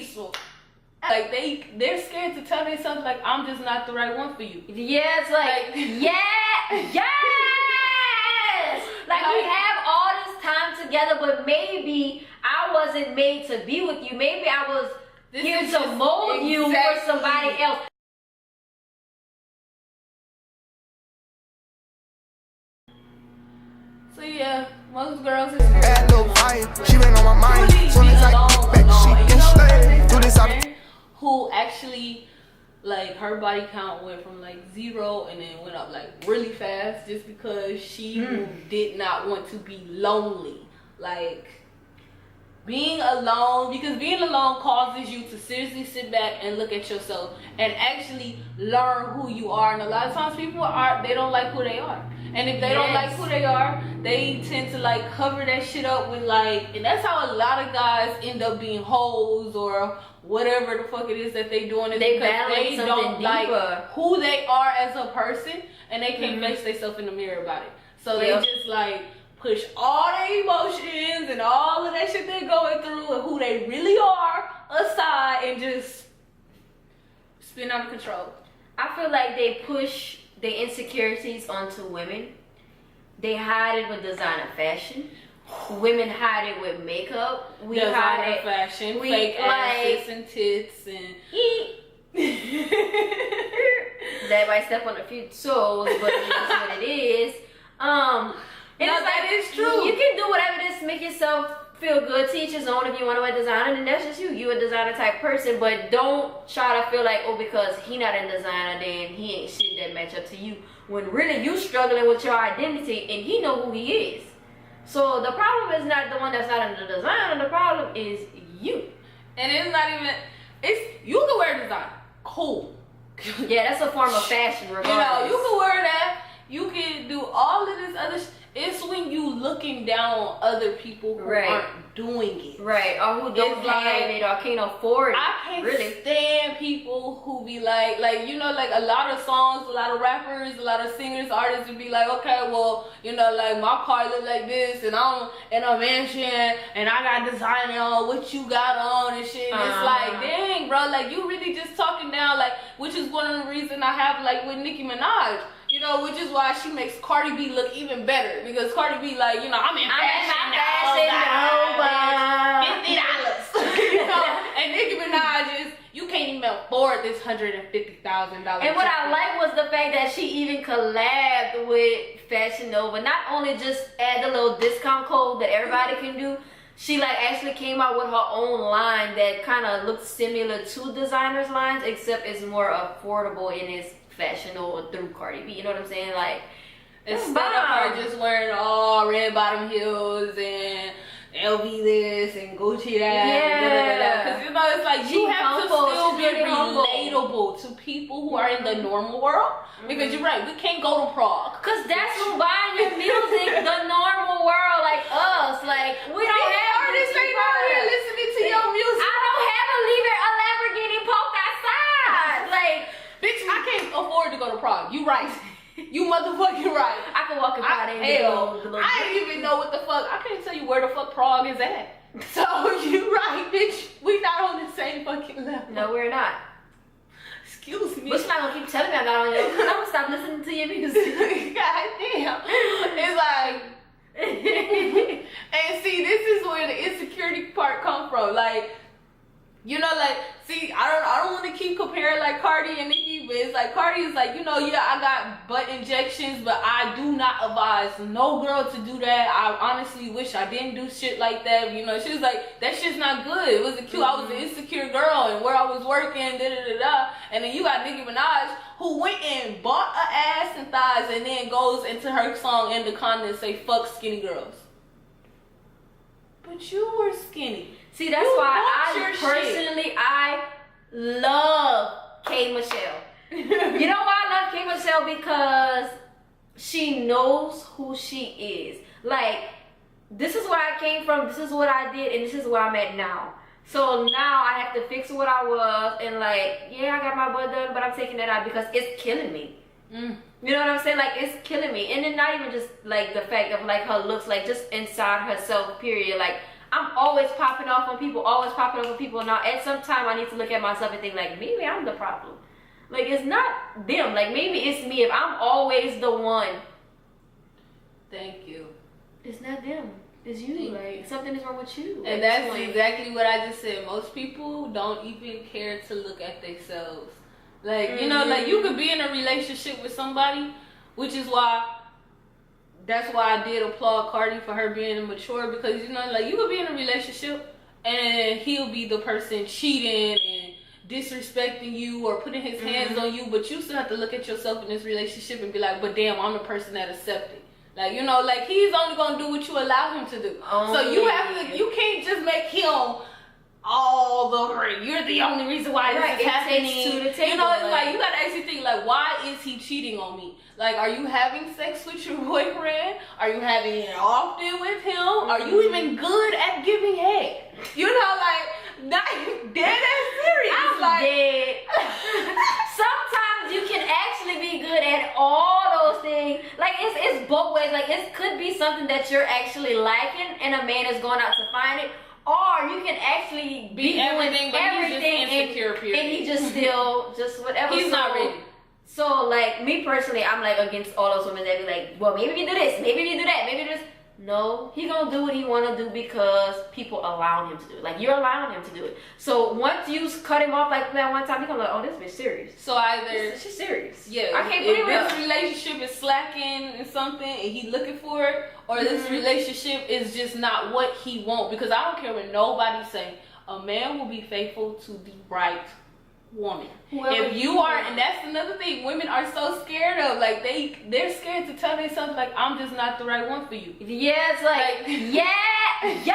peaceful. Like they're scared to tell themselves like I'm just not the right one for you. Yeah, it's like yes. Like we have all this time together, but maybe I wasn't made to be with you. Maybe I was here to mold you for somebody else. So yeah, most girls is she been on my mind. Soon as I get back, she can stay. Do this who actually like her body count went from like 0 and then went up like really fast just because she did not want to be lonely. Like being alone, because being alone causes you to seriously sit back and look at yourself and actually learn who you are. And a lot of times people they don't like who they are. And if they don't like who they are, they tend to like cover that shit up with like, and that's how a lot of guys end up being hoes or whatever the fuck it is that they doing, is because they don't like who they are as a person and they can't face themselves in the mirror about it. So they just like push all their emotions and all of that shit they're going through and who they really are aside and just spin out of control. I feel like they push their insecurities onto women. They hide it with designer fashion. Women hide it with makeup. We designer hide it fashion, fake asses and tits and that might step on a few toes, but that's what it is. And no, it's like, that is true. You can do whatever it is to make yourself feel good. Teach his own. If you want to wear designer, then that's just you. You a designer type person, but don't try to feel like, oh, because he not in designer, then he ain't shit that match up to you. When really you struggling with your identity, and he know who he is. So the problem is not the one that's not in the designer. The problem is you. And it's not even. It's you can wear designer. Cool. Yeah, that's a form of fashion. Regardless. You know, you can wear that. You can do all of this other. It's when you looking down on other people who aren't doing it. Right, or who don't have it or can't afford it. I can't stand people who be like, you know, like a lot of songs, a lot of rappers, a lot of singers, artists would be like, okay, well, you know, like my car look like this and I'm in a mansion and I got design on, what you got on and shit. And it's like, dang, bro, like you really just talking down, like, which is one of the reasons I have like with Nicki Minaj. You know, which is why she makes Cardi B look even better. Because Cardi B, like, you know, I'm in fashion now, $50. You know, and Nicki Minaj is, you can't even afford this $150,000. And what I like was the fact that she even collabed with Fashion Nova. Not only just add a little discount code that everybody can do, she like actually came out with her own line that kind of looks similar to designers' lines, except it's more affordable in its fashion or through Cardi B. You know what I'm saying? Like, instead of her just wearing all red bottom heels and LV this and Gucci that, because you know it's like you have to still be relatable to people who are in the normal world. Because you're right, we can't go to Prague. Cause that's who buying your music, the normal world, like us. Like we don't have artists ain't out here listening to your music. I don't have a Lamborghini parked outside. Like, bitch, I can't afford to go to Prague. You right. You motherfucking right. I can walk in Prague and I didn't even know what the fuck. I can't tell you where the fuck Prague is at. So you right, bitch. We not on the same fucking level. No, we're not. Excuse me. But you're not gonna keep telling me I'm not on your. I'm gonna stop listening to your music. God damn. It's like, and see, this is where the insecurity part come from. Like, you know, like, see, I don't want to keep comparing like Cardi and Nicki, but it's like Cardi is like, you know, yeah, I got butt injections, but I do not advise no girl to do that. I honestly wish I didn't do shit like that. You know, she was like, that shit's not good. It wasn't cute. I was an insecure girl, and where I was working, and then you got Nicki Minaj who went and bought a ass and thighs, and then goes into her song in the comments and say fuck skinny girls. But you were skinny. See, that's why I love K. Michelle. You know why I love K. Michelle? Because she knows who she is. Like, this is where I came from, this is what I did, and this is where I'm at now. So now I have to fix what I was, and like, yeah, I got my butt done, but I'm taking that out because it's killing me. You know what I'm saying? Like, it's killing me. And then not even just like the fact of like her looks, like just inside herself, period. Like, I'm always popping off on people, Now, at some time, I need to look at myself and think, like, maybe I'm the problem. Like, it's not them. Like, maybe it's me. If I'm always the one. Thank you. It's not them. It's you. Like, something is wrong with you. And that's exactly what I just said. Most people don't even care to look at themselves. Like, you know, like, you could be in a relationship with somebody, which is why, that's why I did applaud Cardi for her being mature, because, you know, like, you could be in a relationship and he'll be the person cheating and disrespecting you or putting his hands on you, but you still have to look at yourself in this relationship and be like, but damn, I'm the person that accepted. Like, you know, like, he's only gonna do what you allow him to do. So you have to, you can't just make him all the, you're the only reason why this is happening. You know, it's like, you gotta actually think, like, why is he cheating on me? Like, are you having sex with your boyfriend? Are you having it often with him? Are you even good at giving head? You know, like, not dead ass serious. I'm like, dead. Sometimes you can actually be good at all those things. Like, it's both ways. Like, it could be something that you're actually liking and a man is going out to find it. Or you can actually be doing everything and he just still, just whatever. He's not ready. So, like, me personally, I'm, like, against all those women that be like, well, maybe we do this, maybe we do that, maybe this. No, he gonna do what he wanna do because people allow him to do it. Like, you're allowing him to do it. So once you cut him off like that one time, he gonna be like, oh, this bitch serious. So either she's serious. Yeah, I can't believe this relationship is slacking in something and he looking for it, or this relationship is just not what he want. Because I don't care what nobody say, a man will be faithful to the right woman. If you are, and that's another thing women are so scared of, like, they're scared to tell themselves, like, I'm just not the right one for you. Yeah, it's like yes.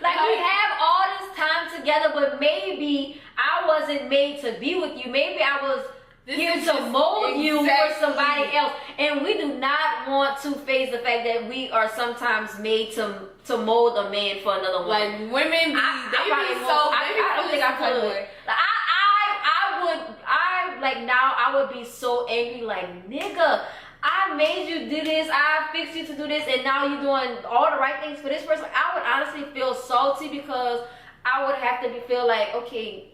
Like, we have all this time together, but maybe I wasn't made to be with you. Maybe I was here to mold you for somebody else. And we do not want to face the fact that we are sometimes made to mold a man for another woman. Like, women, I don't think I could. I would be so angry, like, nigga, I made you do this, I fixed you to do this, and now you're doing all the right things for this person. I would honestly feel salty because I would have to feel like, okay,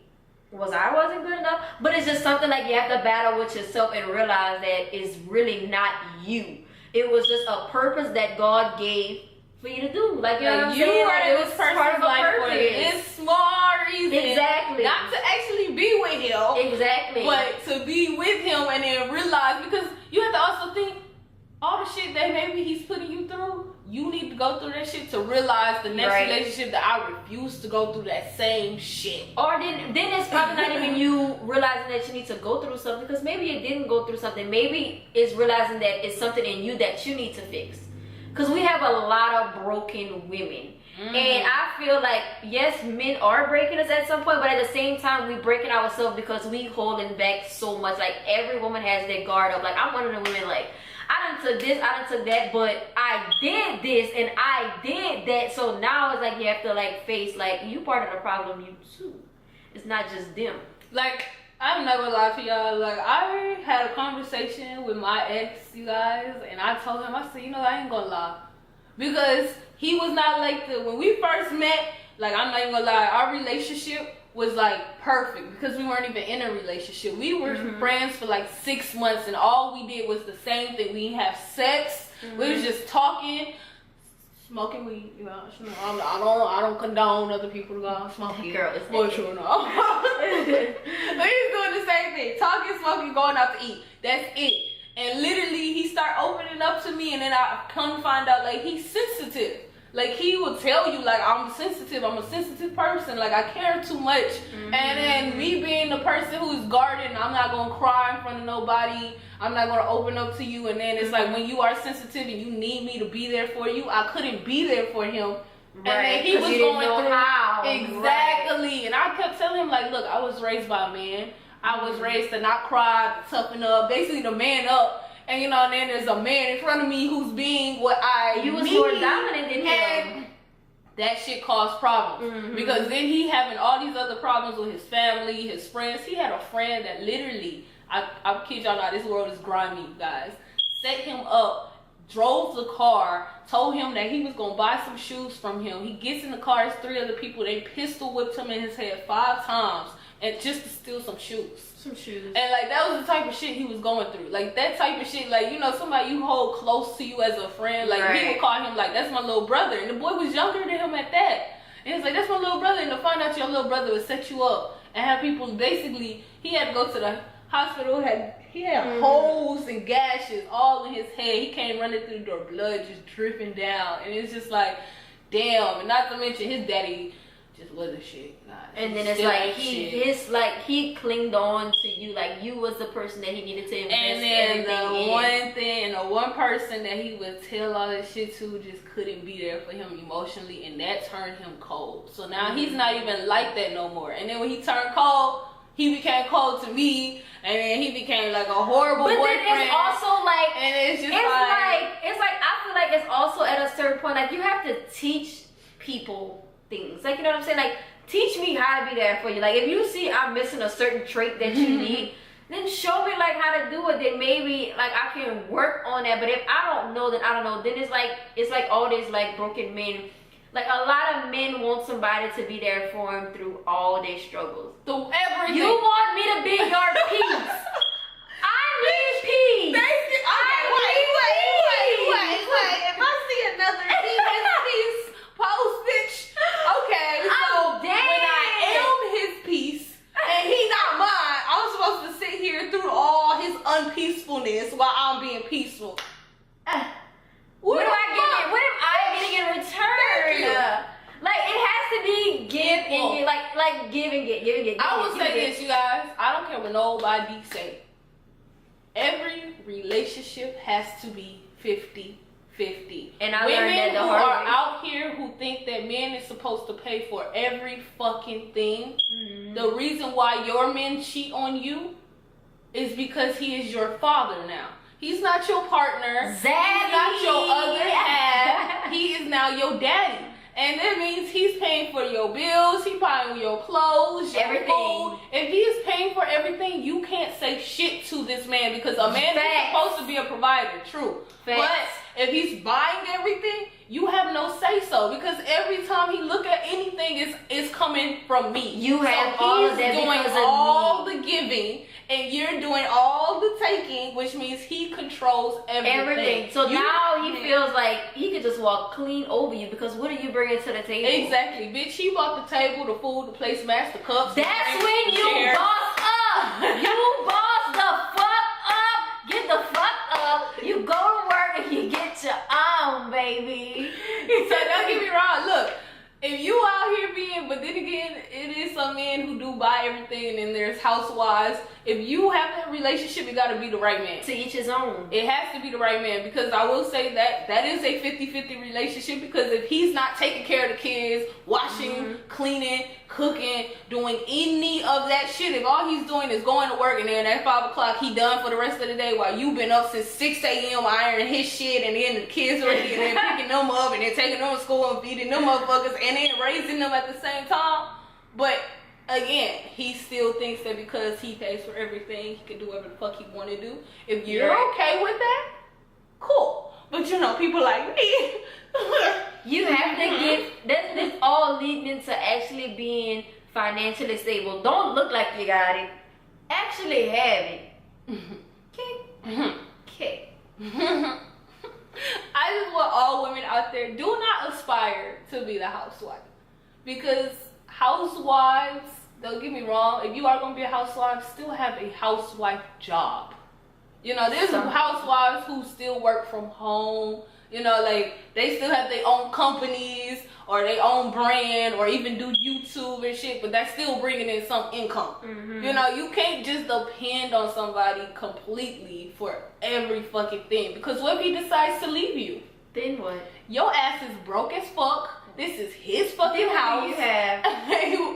wasn't good enough? But it's just something like you have to battle with yourself and realize that it's really not you. It was just a purpose that God gave for you to do. Like, you know what I'm saying? Like, it was part of a purpose. It's small reason. Exactly. Not to actually be with him. Exactly. But to be with him and then realize, because you have to also think, all the shit that maybe he's putting you through, you need to go through that shit to realize the next relationship that I refuse to go through that same shit. Or then it's probably not even you realizing that you need to go through something, because maybe you didn't go through something. Maybe it's realizing that it's something in you that you need to fix. Because we have a lot of broken women. And I feel like, yes, men are breaking us at some point, but at the same time, we breaking ourselves because we holding back so much. Like, every woman has their guard up. Like, I'm one of the women, like, I done took this, I done took that, but I did this and I did that. So now it's like you have to, like, face, like, you part of the problem, you too. It's not just them. Like, I'm not gonna lie to y'all. Like, I had a conversation with my ex, you guys, and I told him, I said, you know, I ain't gonna lie. Because he was not like when we first met, like, I'm not even gonna lie, our relationship was, like, perfect because we weren't even in a relationship. We were friends for, like, 6 months, and all we did was the same thing. We didn't have sex. We was just talking, smoking weed. You know, I don't condone other people to go out smoking. Girl, it's for sure, no. We was doing the same thing, talking, smoking, going out to eat. That's it. And literally, he started opening up to me, and then I come to find out, like, he's sensitive. Like, he will tell you, like, I'm sensitive. I'm a sensitive person. Like, I care too much. And then me being the person who's guarded, I'm not going to cry in front of nobody. I'm not going to open up to you. And then it's like, when you are sensitive and you need me to be there for you, I couldn't be there for him. Right. And then he was going through how. Exactly. Right. And I kept telling him, like, look, I was raised by a man. I was raised to not cry, toughen up, basically to man up. And, you know, and then there's a man in front of me who's being what I You was more dominant than him. And that shit caused problems. Because then he having all these other problems with his family, his friends. He had a friend that literally, I kid y'all not, this world is grimy, guys. Set him up drove the car, told him that he was gonna buy some shoes from him. He gets in the car, it's 3 other people, they pistol whipped him in his head 5 times and just to steal some shoes. And like that was the type of shit he was going through. Like that type of shit, like, you know, somebody you hold close to you as a friend, like he would call him like, that's my little brother. And the boy was younger than him at that. And it's like, that's my little brother. And to find out your little brother would set you up and have people basically, he had to go to the hospital, he had holes and gashes all in his head. He came running through the door, blood just dripping down. And it's just like, damn. And not to mention his daddy just wasn't shit. God, and then it's like he clinged on to you, like you was the person that he needed to invest and then everything in. One thing, and the one person that he would tell all this shit to just couldn't be there for him emotionally, and that turned him cold. So now he's not even like that no more. And then when he turned cold, he became cold to me, and then he became like a horrible boyfriend. But then it's also like, and it's just it's like I feel like it's also at a certain point, like you have to teach people things, like, you know what I'm saying, like teach me how to be there for you. Like if you see I'm missing a certain trait that you need, then show me like how to do it. Then maybe like I can work on that. But if I don't know, then I don't know. Then it's like all these like broken men. Like a lot of men want somebody to be there for them through all their struggles. Through everything. You want me to be your peace. I need peace. Wait. If I see another peace post, bitch. Okay, so when I am his peace and he not mine, I'm supposed to sit here through all his unpeacefulness while I'm being peaceful. What am I getting in return? Like it has to be give and get, like give and get. I will say this, you guys. I don't care what nobody say. Every relationship has to be 50-50. And I women learned that the who hard are way. out here who think that men is supposed to pay for every fucking thing. The reason why your men cheat on you is because he is your father now. He's not your partner. He's not your other half. He is now your daddy. And that means he's paying for your bills, he's buying your clothes, your everything. Food. If he is paying for everything, you can't say shit to this man because a man is supposed to be a provider, true. Facts. But if he's buying everything, you have no say so because every time he look at anything, it's coming from me. You have all of that doing because all of me. the giving and you're doing all the taking, which means he controls everything. So now he feels like he could just walk clean over you because what are you bringing to the table? Exactly, bitch. He bought the table, the food, the placemats, the cups. That's when you boss up. You boss the fuck up. Get the fuck up. You go to work and you get your own, baby. So don't get me wrong. Look, if you out here being, but then again, it is some men who do buy everything, and then there's housewives. If you have that relationship, it got to be the right man. To each his own. It has to be the right man because I will say that is a 50-50 relationship because if he's not taking care of the kids, washing, cleaning, cooking, doing any of that shit, if all he's doing is going to work and then at 5 o'clock he done for the rest of the day while you've been up since 6 a.m. ironing his shit and then the kids are here and then picking them up and then taking them to school and feeding them motherfuckers and then raising them at the same time. But again, he still thinks that because he pays for everything, he can do whatever the fuck he want to do. If you're okay with that, cool. But you know, people like me. You have to get, this all leading into actually being financially stable. Don't look like you got it. Actually have it. Okay. I just want all women out there, do not aspire to be the housewife. Because housewives, don't get me wrong, if you are going to be a housewife, still have a housewife job. You know, there's some housewives who still work from home. You know, like, they still have their own companies or their own brand or even do YouTube and shit, but that's still bringing in some income. You know, you can't just depend on somebody completely for every fucking thing because what if he decides to leave you? Then what? Your ass is broke as fuck. This is his fucking house. You have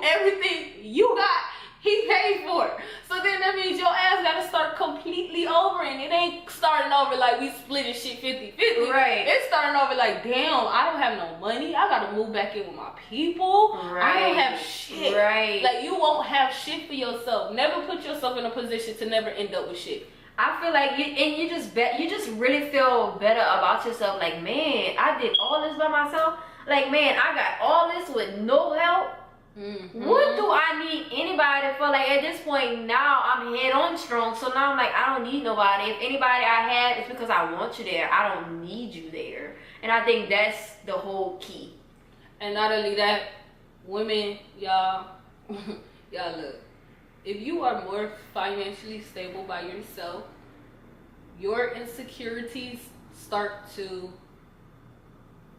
everything you got, he paid for. So then that means your ass gotta start completely over, and it ain't starting over like we splitting shit 50-50. Right. It's starting over like, damn, I don't have no money. I gotta move back in with my people. Right. I don't have shit. Right. Like, you won't have shit for yourself. Never put yourself in a position to never end up with shit. I feel like you just really feel better about yourself. Like, man, I did all this by myself. Like, man, I got all this with no help. What do I need anybody for? Like, at this point now, I'm head on strong. So now I'm like, I don't need nobody. If anybody I have, it's because I want you there. I don't need you there. And I think that's the whole key. And not only that, women, y'all, y'all look. If you are more financially stable by yourself, your insecurities start to,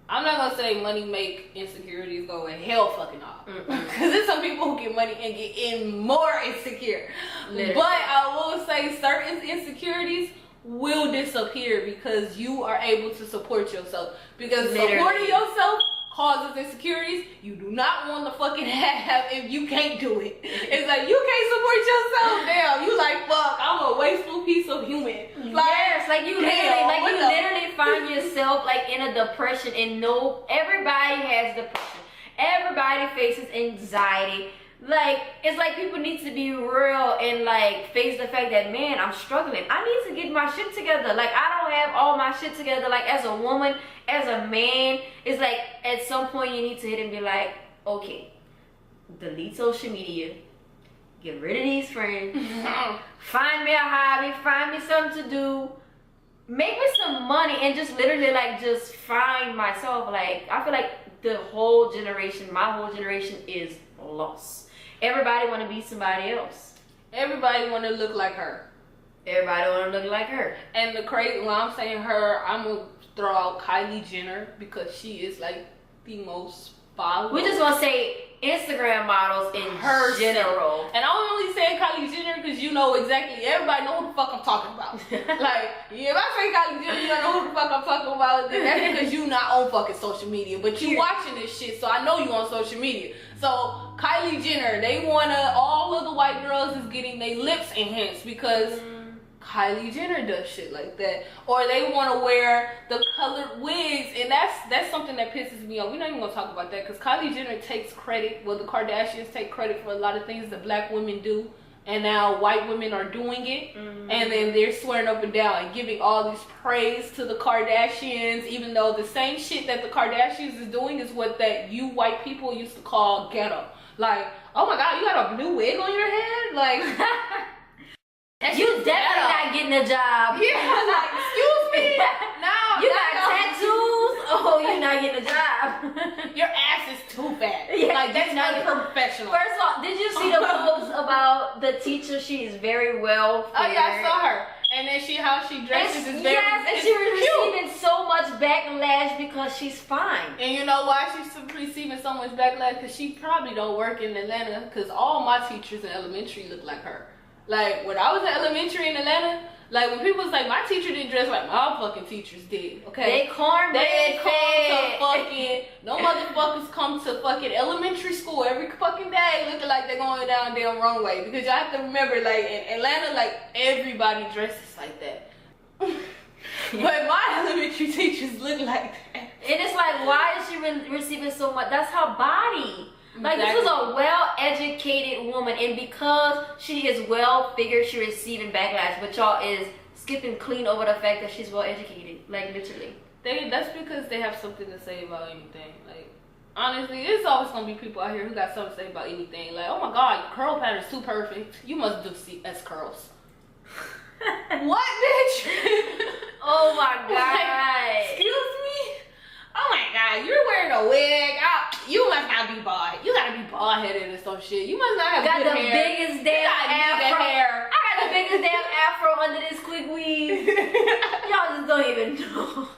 I'm not gonna say money make insecurities go in hell fucking off. Because there's some people who get money and get in more insecure. Literally. But I will say certain insecurities will disappear because you are able to support yourself. Because supporting yourself causes insecurities you do not want to fucking have if you can't do it. It's like, you can't support yourself. Damn, you like, fuck, I'm a wasteful piece of human. Like, yes, like you literally find yourself like in a depression, and everybody has depression. Everybody faces anxiety. Like, it's like people need to be real and like face the fact that, man, I'm struggling. I need to get my shit together. Like, I don't have all my shit together. Like, as a woman, as a man, it's like at some point you need to hit and be like, okay, delete social media, get rid of these friends, find me a hobby, find me something to do, make me some money, and just literally like just find myself. Like, I feel like my whole generation is lost. Everybody want to be somebody else. Everybody want to look like her. Everybody want to look like her. And the crazy, when I'm saying her, I'm going to throw out Kylie Jenner because she is like the most followed. We just want to say Instagram models in her general. And I'm only saying Kylie Jenner because you know exactly, everybody know who the fuck I'm talking about. Like, if I say Kylie Jenner, you don't know who the fuck I'm talking about, then that's because you not on fucking social media. But you watching this shit, so I know you on social media. So, Kylie Jenner, all of the white girls is getting their lips enhanced because Kylie Jenner does shit like that. Or they want to wear the colored wigs, and that's something that pisses me off. We're not even going to talk about that because Kylie Jenner takes credit, well, the Kardashians take credit for a lot of things that black women do, and now white women are doing it, and then they're swearing up and down and giving all this praise to the Kardashians, even though the same shit that the Kardashians is doing is what that you white people used to call ghetto. Like, oh my god, you got a blue wig on your head? Like, you definitely not getting a job. Yeah, like, excuse me. No, you got tattoos. Oh, you're not getting a job. Your ass is too fat. Yeah, like, that's not unprofessional. First of all, did you see the post about the teacher? She is very well figured. Oh yeah, I saw her. And then how she dresses is very, and she was receiving so much backlash because she's fine. And you know why she's receiving so much backlash? Because she probably don't work in Atlanta. Because all my teachers in elementary look like her. Like, when I was in elementary in Atlanta, like, when people was like, my teacher didn't dress like my fucking teachers did, okay? They cornbread no motherfuckers come to fucking elementary school every fucking day looking like they're going down damn runway. Because y'all have to remember, like, in Atlanta, like, everybody dresses like that. But my elementary teachers look like that. And it's like, why is she receiving so much? That's her body. Like, exactly. This was a well-educated woman, and because she is well-figured, she's receiving backlash. But y'all is skipping clean over the fact that she's well-educated. Like, literally. That's because they have something to say about anything. Like, honestly, there's always gonna be people out here who got something to say about anything. Like, oh my god, your curl pattern is too perfect. You must do CS curls. What, bitch? Oh my god. Like, excuse me? Oh my god, you're wearing a wig. You must not be bald. You gotta be bald headed or some shit. You must not have got good the hair. biggest damn afro. Hair. I got the biggest damn afro under this quick weave. Y'all just don't even know.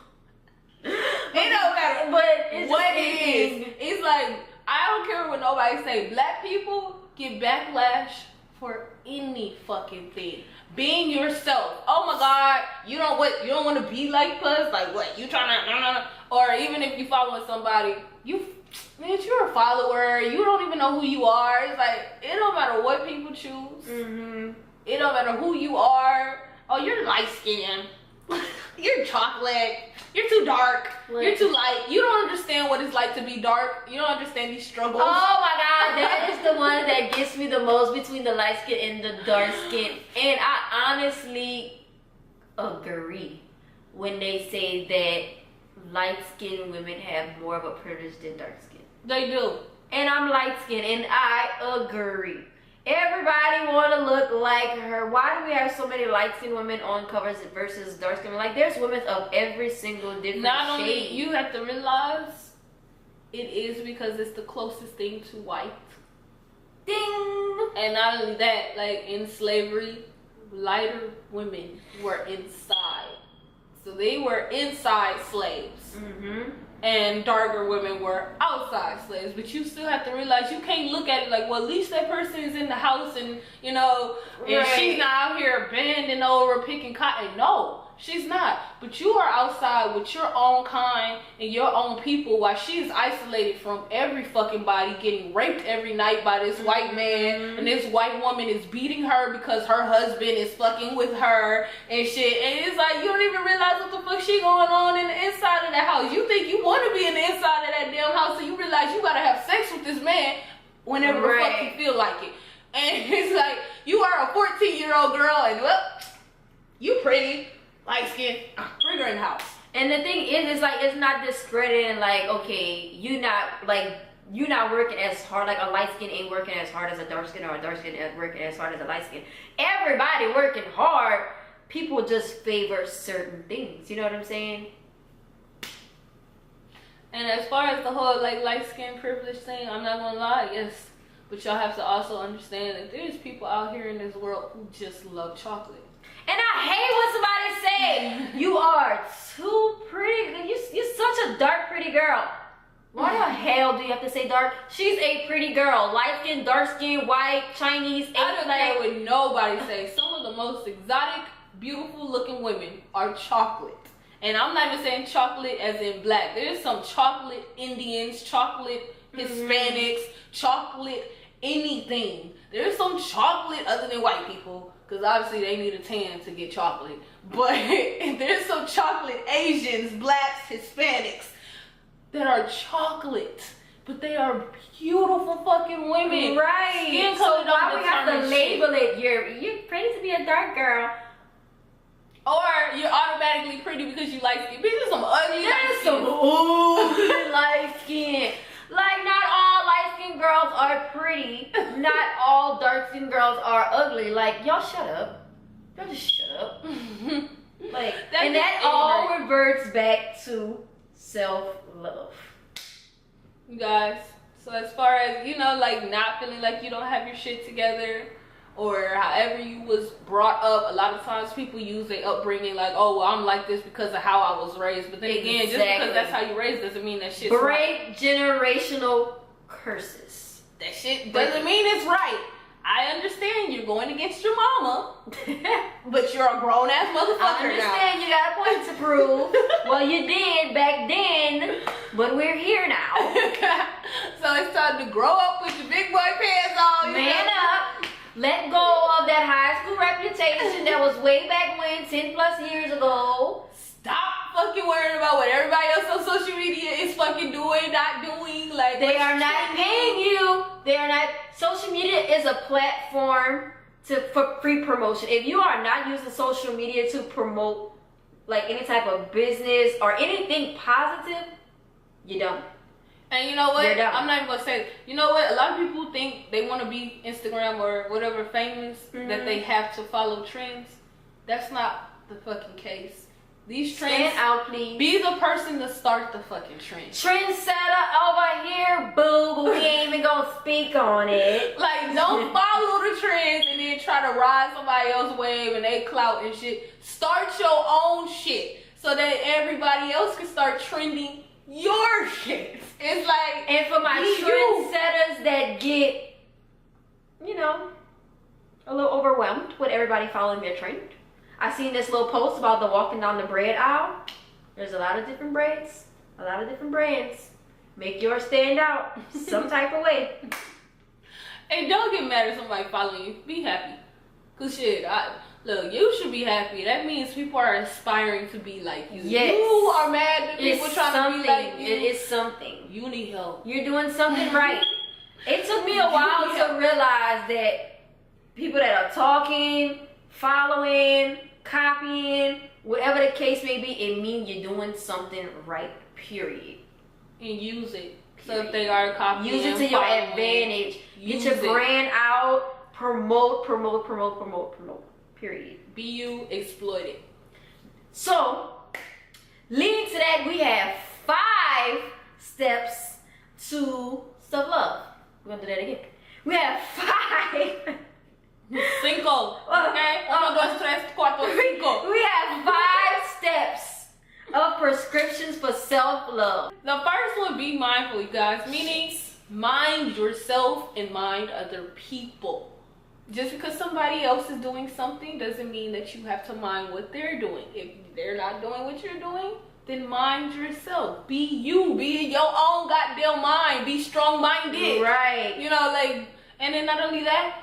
It don't matter but it's what it is. It's like, I don't care what nobody say. Black people get backlash for any fucking thing. Being yourself. Oh my god, you don't want to be like us? Like what? You trying to or even if you following somebody, you're a follower. You don't even know who you are. It's like, it don't matter what people choose. It don't matter who you are. Oh, you're light skinned. You're chocolate. You're too dark. You're too light. You don't understand what it's like to be dark. You don't understand these struggles. Oh my god, that is the one that gets me the most between the light skin and the dark skin. And I honestly agree when they say that light-skinned women have more of a privilege than dark-skinned. They do. And I'm light-skinned, and I agree. Everybody want to look like her. Why do we have so many light-skinned women on covers versus dark-skinned? Like, there's women of every single different Not shade. only, you have to realize it is because it's the closest thing to white. Ding! And not only that, like in slavery, lighter women were inside. So they were inside slaves. Mm-hmm. And darker women were outside slaves. But you still have to realize you can't look at it like, well, at least that person is in the house and, you know, and Right. she's not out here bending over picking cotton. No, she's not. But you are outside with your own kind and your own people while she's isolated from every fucking body, getting raped every night by this white man. And this white woman is beating her because her husband is fucking with her and shit. And it's like, you don't even realize what the fuck she going on in the inside of that house. You think you want to be in the inside of that damn house, so you realize you gotta have sex with this man whenever the fuck you feel like it. And it's like, you are a 14-year-old girl and, well, you pretty, light skin, bring her in the house. And the thing is like, it's not discrediting, like, okay, you're not working as hard, like a light skin ain't working as hard as a dark skin, or a dark skin ain't working as hard as a light skin. Everybody working hard, people just favor certain things, you know what I'm saying? And as far as the whole like light skin privilege thing, I'm not gonna lie, yes. But y'all have to also understand that there's people out here in this world who just love chocolate. And I hate when somebody say, you are too pretty. You're such a dark, pretty girl. Why the hell do you have to say dark? She's a pretty girl. Light skin, dark skin, white, Chinese, Asian. I don't care what nobody say. Some of the most exotic, beautiful looking women are chocolate. And I'm not even saying chocolate as in black. There's some chocolate Indians, chocolate Hispanics, chocolate anything. There's some chocolate other than white people, because obviously they need a tan to get chocolate. But there's some chocolate Asians, blacks, Hispanics that are chocolate. But they are beautiful fucking women. Right. Skin So color why don't we have to determine label shit. it? You're pretty to be a dark girl. Or you're automatically pretty because you like skin. Bitch, some ugly There's light some skin. light skin. Like, not all light skinned girls are pretty. Not all dark skinned girls are ugly. Like, y'all shut up. Y'all just shut up. Like, That's and that just all ignorant. reverts back to self-love. You guys, so as far as, you know, like not feeling like you don't have your shit together, or however you was brought up, a lot of times people use their upbringing like, oh, well, I'm like this because of how I was raised. But then again, just because that's how you raised doesn't mean that shit's right. Break generational curses. That shit doesn't mean it's right. I understand you're going against your mama, but you're a grown ass motherfucker I understand you got a point to prove. Well, you did back then, but we're here now. So it's time to grow up with your big boy pants on. Man up. Let go of that high school reputation that was way back when, 10 plus years ago. Stop fucking worrying about what everybody else on social media is fucking doing, not doing. Like, They are not paying you. They are not. Social media is a platform for free promotion. If you are not using social media to promote like any type of business or anything positive, you don't. And you know what? You're dumb. I'm not even gonna say it. You know what? A lot of people think they want to be Instagram or whatever famous, that they have to follow trends. That's not the fucking case. These trends, Stand out, please. be the person to start the fucking trend. Trendsetter over here, boo, but we ain't even gonna speak on it. Like, don't follow the trends and then try to ride somebody else's wave and they clout and shit. Start your own shit so that everybody else can start trending your shit. It's like, And for my be you. trendsetters that get, you know, a little overwhelmed with everybody following their trend. I seen this little post about the walking down the bread aisle. There's a lot of different breads, a lot of different brands. Make yours stand out some type of way. And don't get mad at somebody following you. Be happy. Cause shit, look, you should be happy. That means people are aspiring to be like you. Yes. You are mad that people It's trying something. to be like you. It is something. You need help. You're doing something right. It took me a while to realize that people that are talking, following, copying, whatever the case may be, it means you're doing something right, period. And use it. So if they are copying, use it to your advantage. Get your brand out, promote, period. Be you, exploit it. So, leading to that, we have 5 steps to self-love. We're gonna do that again. We have 5. 5. Okay? 1, 2, 3, 4, 5. We have 5 steps of prescriptions for self-love. The first one, be mindful, you guys. Meaning, mind yourself and mind other people. Just because somebody else is doing something doesn't mean that you have to mind what they're doing. If they're not doing what you're doing, then mind yourself. Be you. Be in your own goddamn mind. Be strong-minded. Right. You know, like, and then not only that,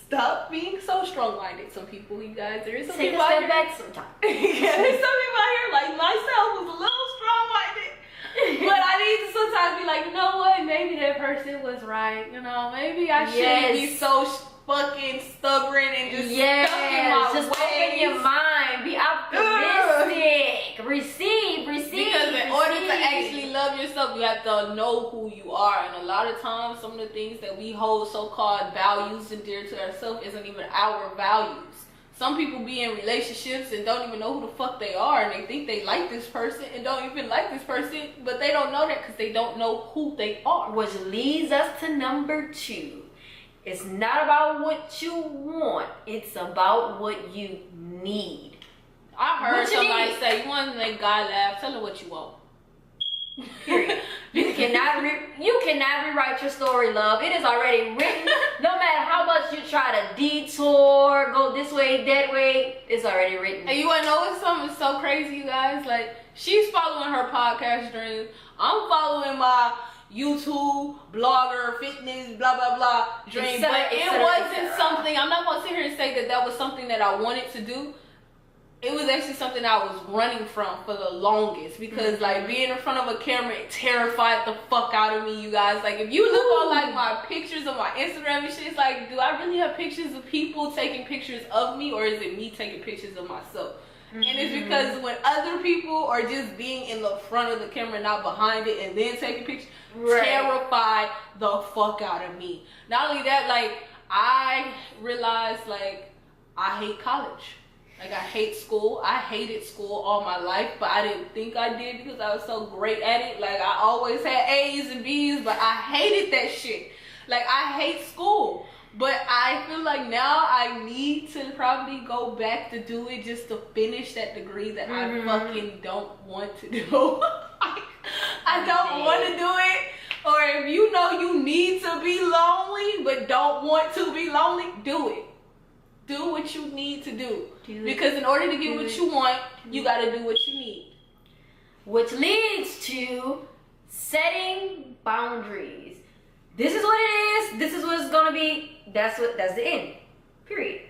stop being so strong-minded. Some people, you guys, there is some Take people a out step here. back sometimes. Yeah, there's some people out here, like myself, who's a little strong-minded. But I need to sometimes be like, you know what? Maybe that person was right. You know, maybe I shouldn't be so fucking stubborn and just stuck in my ways. Open your mind. Be optimistic. Receive. Because in order to actually love yourself, you have to know who you are. And a lot of times, some of the things that we hold so-called values and dear to ourselves isn't even our values. Some people be in relationships and don't even know who the fuck they are, and they think they like this person and don't even like this person, but they don't know that because they don't know who they are. Which leads us to number 2. It's not about what you want, it's about what you need. I heard somebody say, you want to make God laugh, tell her what you want. Period. You cannot rewrite your story, love. It is already written. No matter how much you try to detour, go this way, that way, it's already written. And you want to know what's something so crazy, you guys? Like, she's following her podcast dreams. I'm following my YouTube, blogger, fitness, blah, blah, blah dream. But it wasn't something, I'm not going to sit here and say that that was something that I wanted to do. It was actually something I was running from for the longest because like being in front of a camera, it terrified the fuck out of me, you guys. Like if you look on like my pictures on my Instagram and shit, it's like, do I really have pictures of people taking pictures of me, or is it me taking pictures of myself? And it's because when other people are just being in the front of the camera, not behind it, and then taking pictures, terrified the fuck out of me. Not only that, like I realized like I hate college. Like, I hate school. I hated school all my life, but I didn't think I did because I was so great at it. Like, I always had A's and B's, but I hated that shit. Like, I hate school. But I feel like now I need to probably go back to do it just to finish that degree that I fucking don't want to do. I don't want to do it. Or if you know you need to be lonely but don't want to be lonely, do it. Do what you need to do. Because in order to get what you want, you gotta do what you need. Which leads to setting boundaries. This is what it is. This is what it's gonna be. That's the end. Period.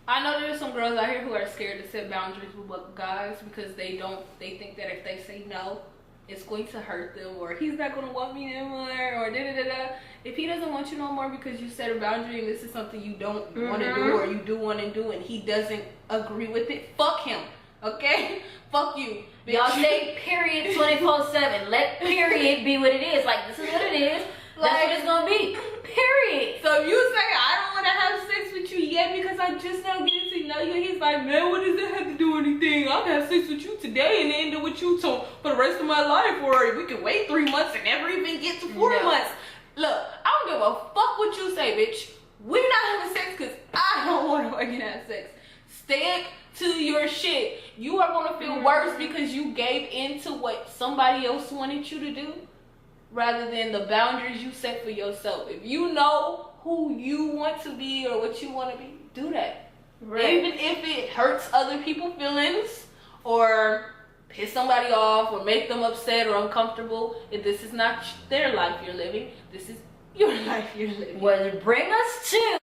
I know there's some girls out here who are scared to set boundaries with guys because they think that if they say no, it's going to hurt them, or he's not going to want me anymore, or da-da-da-da. If he doesn't want you no more because you set a boundary and this is something you don't want to do, or you do want to do, and he doesn't agree with it, fuck him, okay? Fuck you. Bitch. Y'all say period 24/7. Let period be what it is. Like, this is what it is. That's what it's going to be. Period. So if you say, I don't want to have sex with you yet because I just now getting to know you, he's like, man, what does that have to do with anything? I'll have sex with you today and end it with you for the rest of my life, or we can wait 3 months and never even get to 4 months. Look, I don't give a fuck what you say, bitch. We're not having sex because I don't want to fucking have sex. Stick to your shit. You are going to feel worse because you gave into what somebody else wanted you to do, rather than the boundaries you set for yourself. If you know who you want to be or what you want to be, do that. Right. Even if it hurts other people's feelings or piss somebody off or make them upset or uncomfortable, if this is not their life you're living, this is your life you're living. Well, bring us to